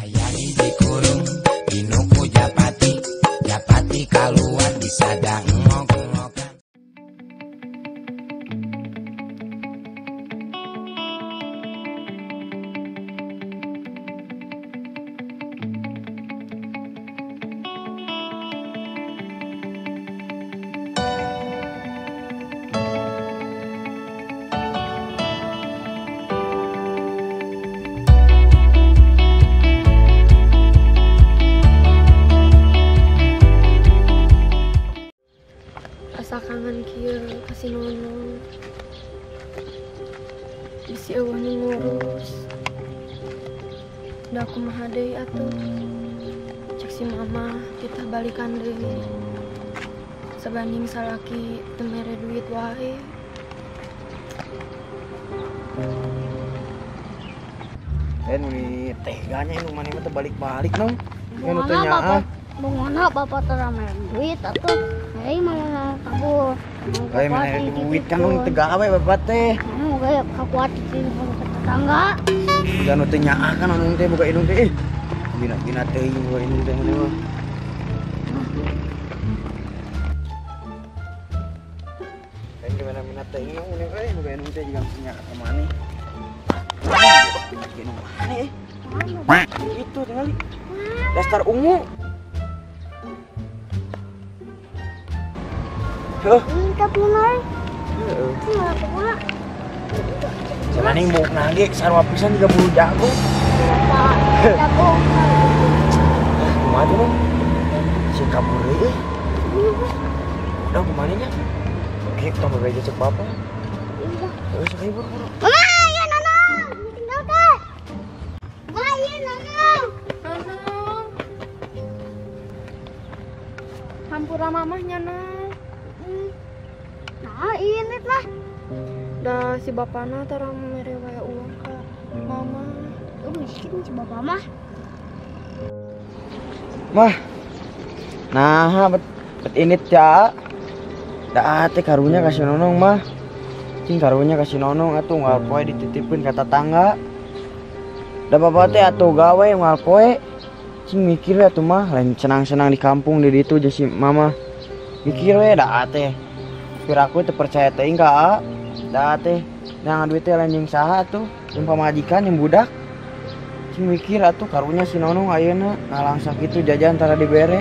Aya dikurung Inuku Japati Japati kaluar disadang ngok-ngokan. Asa kangen kieu kasih nono bisi eueuh nu ngurus da kumaha deui atuh cek si mama kita balikan deui sabanding salaki teu mere duit wae. Ini teganya ini mana teh balik-balik nong. Anu teh Bagaimana nyaah. Bagaimana bapak terame duit atau hei malah kabur. Kayak mana duit kan nong teh gawe bapak teh. Mau gaya kakuat di tetangga. Anu teh nyaah kan anu teh buka hidung teh. Bina-bina teh buka hidung teh mah. Kan gimana minat teh ini buka hidung teh juga punya kemana? Hidung mana Itu tinggal dasar ungu. Ini kapunai. Cuma pula. Jalan nih mau nage sarwa pisan 30 jago. Bapak jago. Kumaha tuh, si kabur deui. Udah kemana nya? Oke, kita mau aja cek bapak. Terus ibu. Mama, ya Nanang. Tinggal teh. Mama, ya Nanang. Hampura mamahnya nah. Nah, ini lah. Da si bapana tara mere wae uang ka mama. Miskin si bapak mah. Mah. Nah, bet ini ya. Da teh karunya kasih nonong mah. Cing karunya kasih nonong atuh ngal poe dititipin ka tetangga. Da bapak teh atuh gawe ngal poe. Cing mikir we atuh mah lain senang-senang di kampung di ditu jeung si mama. Mikir we da teh. Piraku teu percaya teuing ka da teh. Nang duit teh lain jeung saha atuh? Jeung pamajikan jeung budak. Cing mikir atuh karunya si nonong ayeuna ngalang sakitu jajan tara dibere.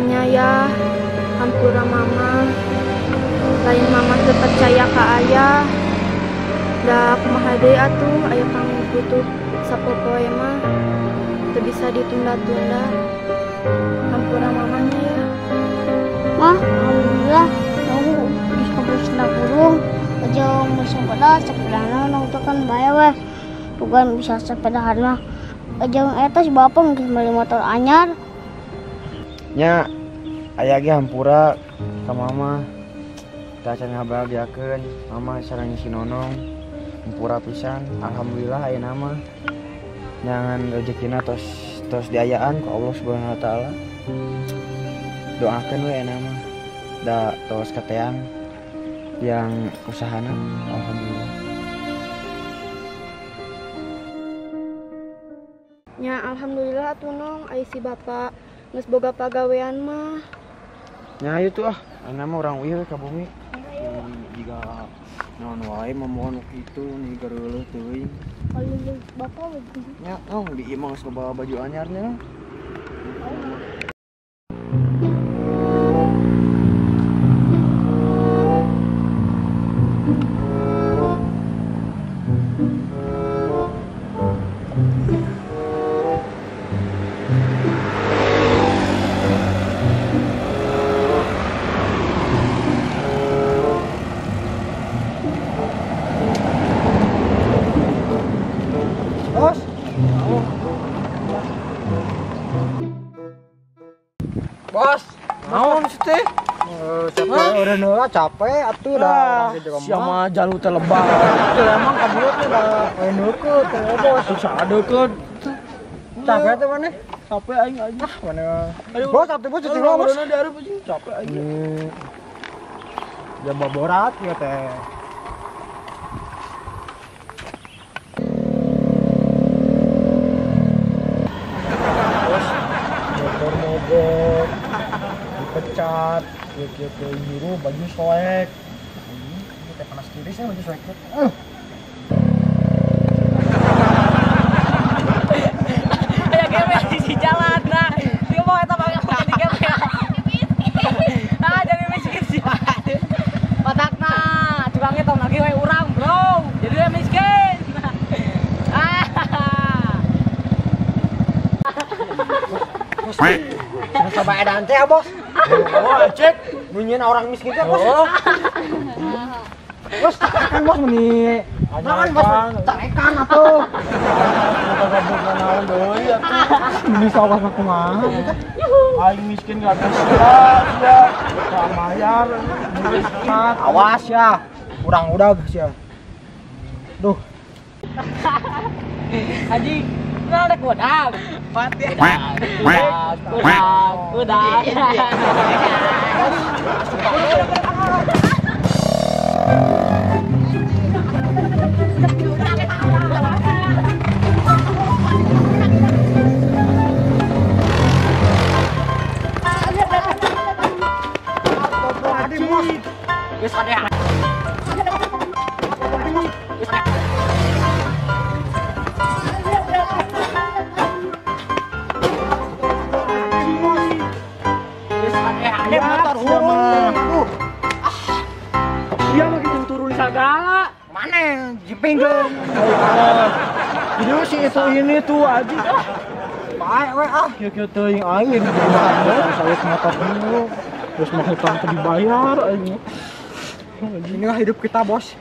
Nya ya hampura mama lain mama teu percaya ka ayah da kumaha deui atuh aya kang butuh sapopoe mah teu bisa ditunda-tunda. Hampura mamanya ya. Mah, alhamdulillah. Aku di kampus Napurung. Aja musim pada sepedana nang tekan bayar weh. Bukan bisa sepedahan mah. Aja eta si bapak mungkin beli motor anyar. Nya aya ge hampura ka mama. Tah can ngabahagiakeun mama sareng si nonong. Hampura pisan. Alhamdulillah ayeuna mah. Nyangan rezekina tos diayaan ku Allah Subhanahu wa taala. Doakeun we ayeuna mah. Da tos kateang yang usahana alhamdulillah. Nya alhamdulillah atuh nong aya si bapak geus boga pagawean mah. Nya ieu tuh ayeuna mah urang uyeuh ka bumi. Jiga naon wae memohon kitu nih gareuleuh teuing. Kalau bapak begitu. Nya di ieu mah geus bawa baju anyarnya. Bos, Naon sih teh? capek atuh dah. Siapa jalu teh lebah. Emang kabulut teh da neukeut teh bos. Susah adeukeun. Capek teh maneh. Capek aing aja. Mana? Bos, atuh bos cuci bos. Beuna diarep anjing capek aing. Ya baborat ya teh. Kia ke biru baju soek. Ini teh panas tiris ya baju soek. Aya game di jalan nah. Dia mau eta pakai di game. Ah jadi miskin sih. Otakna tukang eta lagi we urang, Bro. Jadi dia miskin. Sudah coba edan teh, Bos. Oh, cek. Nunyin orang miskin teh, Bos. Bos, kan Bos meni. Naon Bos? Tarekan atuh. Gabung naon deui atuh. Meni sawah mah kumaha? Aing miskin gak bisa ya. Kurang bayar. Awas ya. Kurang udah ya. Duh. Haji, nah ada kodam. Udah. Wis ada. Motor hurung. Aduh. Dia mah gitu turun segala. Mana? Jipingkeun. Jadi si itu ini tuh aja. Baik we ah. Kieu teuing aing saya motor dulu. Terus mau hutang teh dibayar aing. Inilah hidup kita, Bos.